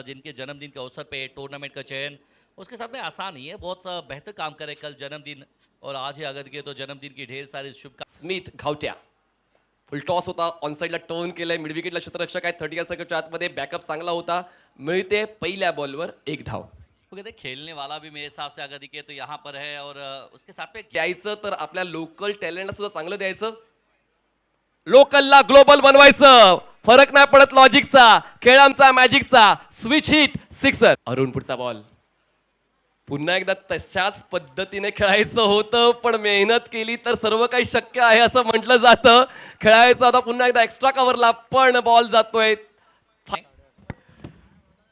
आज इनके जन्मदिन के अवसर पे टूर्नामेंट का चयन उसके साथ में आसान नहीं है, बहुत सा बेहतर काम करे। कल जन्मदिन और आज ही अगद के तो जन्मदिन की ढेर सारी शुभकामनाएं। स्मिथ घावट्या फुल टॉस होता, ऑन साइडला टर्न केलंय, मिड विकेटला क्षेत्ररक्षक आहे, 30 सर्कलच्या आतमध्ये बॅकअप चांगला होता, मिळते पहिल्या बॉलवर एक धाव. वो कहते हैं, खेलने वाला भी मेरे हिसाब से अगद के तो यहाँ पर है और उसके साथ में द्यायचं तर आपल्या लोकल टॅलेंटला सुद्धा चांगलं द्यायचं, लोकलला ग्लोबल बनवायचं. फरक नाही पडत लॉजिकचा, खेळांचा, मॅजिकचा. Switch hit sixer. अरुण पुढचा बॉल. पुन्हा एकदा तशाच पद्धतीने खेळायचं होतं, पण मेहनत केली तर सर्व काही शक्य आहे असं म्हटलं जातं. खेळायचं होता पुन्हा एकदा एक्स्ट्रा कव्हरला, पण बॉल जातोय.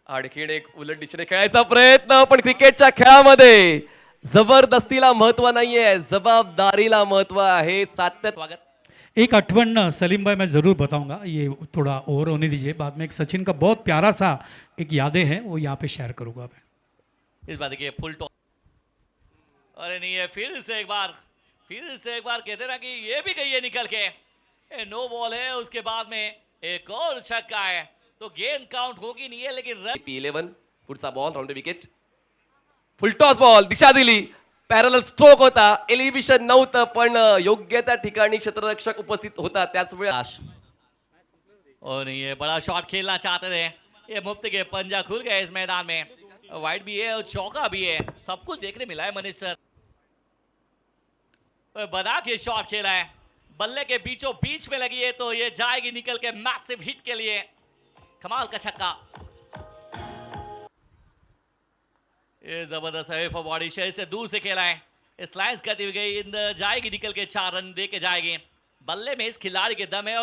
आणखीन एक उलट दिशेने खेळायचा प्रयत्न, पण क्रिकेटच्या खेळामध्ये जबरदस्तीला महत्व नाहीये, जबाबदारीला महत्व आहे. स्वागत। एक अठवन्न सलीम भाई मैं ज़रूर बताऊंगा, ये थोड़ा ओवर होने दीजिए, बाद में एक सचिन का बहुत प्यारा सा एक यादें हैं वो यहाँ पे शेयर करूंगा मैं। इस बात देखिए फुल टॉस, अरे नहीं है, फिर से एक बार कहते ना कि ये भी गई है निकल के, नो बॉल है। उसके बाद में एक और छक्का है तो गेंद काउंट होगी नहीं है, लेकिन रन P11 पुढचा ball round wicket. Full toss ball, दिशा दिली, पॅरल स्ट्रोक होता, एलिव्हेशन नव्हतं, पण योग्य त्या ठिकाणी क्षेत्ररक्षक उपस्थित होता. त्याच वेळेस और नहीं ये बड़ा शॉट खेलना चाहते थे, ये मुफ्त के पंजा खुल गए इस मैदान में। वाइड भी है और चौका भी है, सब कुछ देखने मिला है मनीष सर। बना के शॉट खेला है, बल्ले के बीचों बीच में लगी है तो ये जाएगी निकल के मैसिव हिट के लिए। कमाल का छक्का, ये जबरदस्त है फॉर बॉडी शेयर से दूर से खेला है, स्लाइस करती हुई गई, जाएगी निकल के 4 रन दे के जाएगी। बल्ले में इस खिलाड़ी के दम है।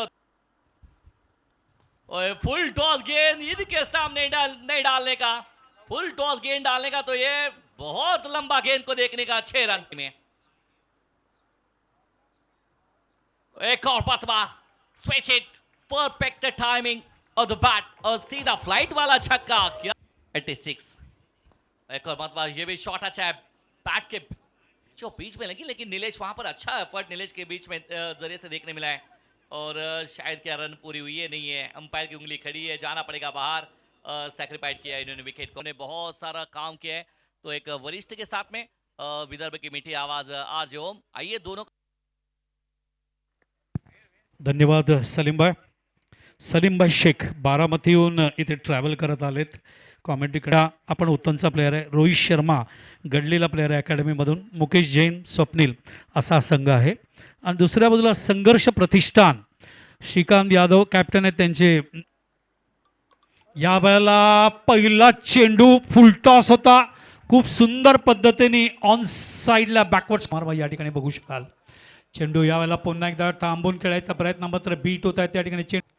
और फुल टॉस गेंद इनके सामने नहीं डालने का, फुल टॉस गेंद डालने का तो ये बहुत लंबा गेंद को देखने का 6 रन में। एक और पतवा switch hit, perfect timing off the bat और सीधा फ्लाइट वाला छक्का। क्या 86, एक और मतबा, ये भी शॉट अच्छा है, बैट के जो बीच में लगी, लेकिन नीलेश वहां पर अच्छा एफर्ट नीलेश के बीच में जरिए से देखने मिला है। और शायद क्या रन पूरी हुई है नहीं है, अंपायर की उंगली खड़ी है, जाना पड़ेगा बाहर। सैक्रिफाइड किया इन्होंने विकेट को, उन्होंने बहुत सारा काम किया है। तो एक वरिष्ठ के साथ में विदर्भ की मीठी आवाज आरजे ओम, आइए दोनों। धन्यवाद सलीम भाई शेख बारामतीहून इथे ट्रॅव्हल करत आलेत कॉमेंट्रीकडे. आपण उत्तमचा प्लेअर आहे. रोहित शर्मा गडलेला प्लेअर आहे अकॅडमीमधून. मुकेश जैन, स्वप्नील असा संघ आहे. आणि दुसऱ्या बाजूला संघर्ष प्रतिष्ठान श्रीकांत यादव कॅप्टन आहेत त्यांचे. या वेळेला पहिला चेंडू फुल टॉस होता, खूप सुंदर पद्धतीने ऑन साईडला बॅकवर्ड्स मारवा या ठिकाणी बघू शकाल. चेंडू यावेळेला पुन्हा एकदा थांबून खेळायचा प्रयत्न, मात्र बीट होत आहे त्या ठिकाणी. चेंडू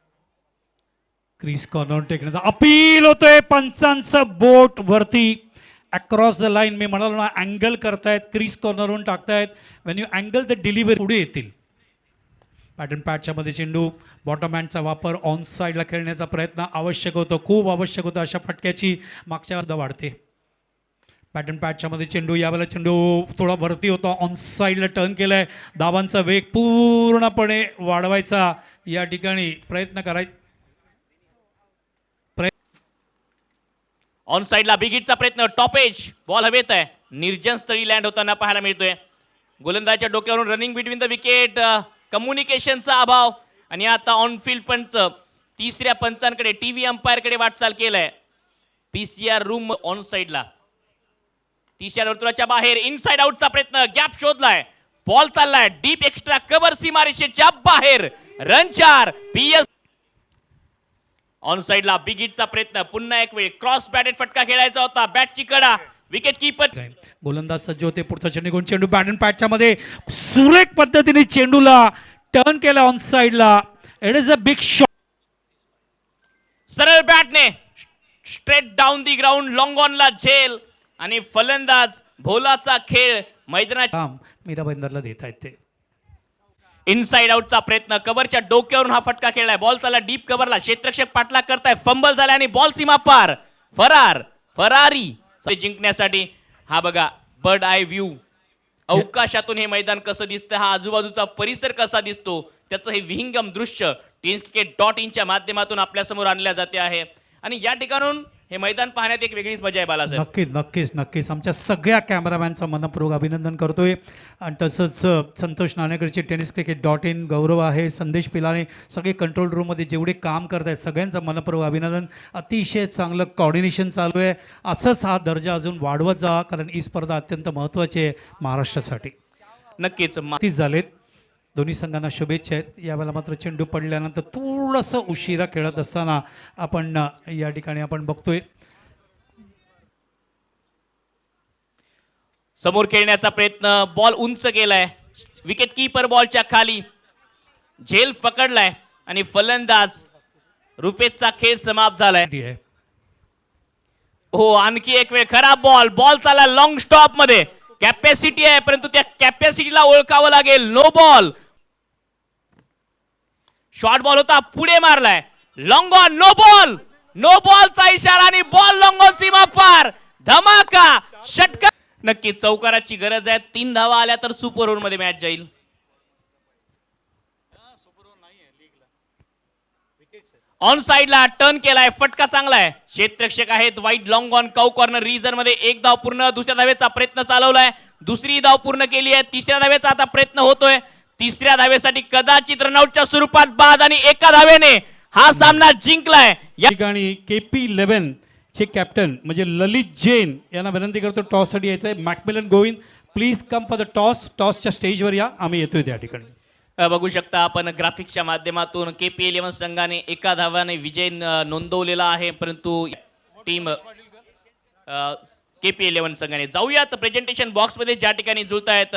क्रीज कॉर्नर टेकण्याचा अपील होतोय, पंचांचं बोट वरती अक्रॉस द लाईन. मी म्हणालो ना, अँगल करतायत, क्रीज कॉर्नरवरून टाकतायत. When you angle the delivery पुढे येतील. पॅटर्न पॅटच्या मध्ये चेंडू बॉटम हँडचा वापर ऑन साईडला खेळण्याचा प्रयत्न आवश्यक होतो, खूप आवश्यक होतं. अशा फटक्याची मागच्या वाढते. पॅटर्न पॅटच्या मध्ये चेंडू, यावेळेला चेंडू थोडा वरती होता, ऑन साईडला टर्न केलाय. धावांचा वेग पूर्णपणे वाढवायचा या ठिकाणी प्रयत्न करायचा. ऑन साइडला बिग हिटचा प्रयत्न, टॉपेज बॉल हवेत आहे, निर्जन स्थळी लँड होताना पाहायला मिळतोय. गोलंदाजाच्या डोक्यावरून रनिंग बिटवीन द विकेट, कम्युनिकेशनचा अभाव. आणि आता ऑन फील्ड पंच तिसऱ्या पंचांकडे, टीव्ही अंपायरकडे वाटचाल केलाय. पीसीआर रूम ऑन साइडला तिसऱ्या वर्तुळाच्या बाहेर इनसाइड आउटचा प्रयत्न, गॅप शोधलाय, बॉल चाललाय डीप एक्स्ट्रा कव्हर सीमारेषेच्या बाहेर. रन 4. पीएस ऑन साइडला बिग हिटचा प्रयत्न, पुन्हा एक वेळ क्रॉस बॅटेड फटका खेळायचा होता, बॅटची कडा, विकेट कीपर. गोलंदाज सज्ज होते. पुढचा चेंडू घेऊन चेंडू पॅटर्न पॅटच्या मध्ये सुरेख पद्धतीने चेंडूला टर्न केला ऑन साइडला. It is a big shot. सरळ बॅटने straight down the ground, long ऑनला झेल आणि फलंदाज भोलाचा खेळ मैदानाच्या मीरा बंदरला देत आहेत ते. इनसाइड आउटचा प्रयत्न, कव्हरच्या डोक्यावरून हा फटका खेळलाय, बॉल चालला डीप कव्हरला, क्षेत्ररक्षक पाठलाग करताय, फंबल झाला आणि बॉल सीमा पार. फरारी जिंकण्यासाठी हा बघा बर्ड आय व्ह्यू, अवकाशातून हे मैदान कसं दिसतं, हा आजूबाजूचा परिसर कसा दिसतो, त्याचं हे विहंगम दृश्य टेनिस क्रिकेट.in च्या माध्यमातून आपल्या समोर आणल्या जाते आहे. आणि या ठिकाणून हे मैदान पाहण्यात एक वेगळीच मजा आहे बालासाहेब. नक्कीच नक्कीच नक्कीच आमच्या सगळ्या कॅमेरामॅनचं मनपूर्वक अभिनंदन करतोय. आणि तसंच संतोष नाणेकरची tenniscricket.in, गौरव आहे, संदेश पिलाने, सगळे कंट्रोल रूममध्ये जेवढे काम करत आहेत सगळ्यांचं मनपूर्वक अभिनंदन. अतिशय चांगलं कॉर्डिनेशन चालू आहे. असंच हा दर्जा अजून वाढवत जा, कारण ही स्पर्धा अत्यंत महत्त्वाची आहे महाराष्ट्रासाठी. नक्कीच तीच झालेत. दोन्ही संघांना शुभेच्छा आहेत. यावेळेला मात्र चेंडू पडल्यानंतर थोडंसं उशिरा खेळत असताना आपण या ठिकाणी आपण बघतोय समोर खेळण्याचा प्रयत्न, बॉल उंच केलाय, विकेट कीपर बॉलच्या खाली झेल पकडलाय आणि फलंदाज रुपेशचा खेळ समाप्त झालाय. आहे. हो, आणखी एक वेळ खराब बॉल, बॉल चालला लॉंग स्टॉप मध्ये. कॅपॅसिटी आहे परंतु त्या कॅपॅसिटीला ओळखावं लागेल. नो बॉल, शॉर्ट बॉल होता, पुढे मारलाय, long on, no ball, no बॉलचा इशारा आणि बॉल लॉंग ऑन सीमा पार. धमाका षटकार. नक्की चौकाराची गरज आहे. 3 धावा आल्या तर सुपर ओव्हर मध्ये मॅच जाईल. ऑन साइडला टर्न केलाय, फटका चांगला आहे. क्षेत्ररक्षक आहेत वाईट, लॉंग ऑन, कौ कॉर्नर रिजन मध्ये. एक धाव पूर्ण. दुसऱ्या धावेचा प्रयत्न चालवलाय, दुसरी धाव पूर्ण केली आहे. तिसऱ्या धावेचा आता प्रयत्न होतोय. तिसऱ्या धावेसाठी कदाचित रनआउटच्या स्वरूपात बाद आणि एका धावेने हा सामना जिंकलाय. या ठिकाणी KP11 चे कॅप्टन म्हणजे ललित जैन यांना विनंती करतो टॉससाठी यायचं आहे. McMillan Govind, please come for the toss. टॉसच्या स्टेजवर या, आम्ही येतोय त्या ठिकाणी. बघू शकता आपण ग्राफिक्सच्या माध्यमातून KP11 संघाने एका धावाने विजय नोंदवलेला आहे. परंतु टीम KP11 संघाने जाऊयात प्रेझेंटेशन बॉक्स मध्ये ज्या ठिकाणी जुळत आहेत.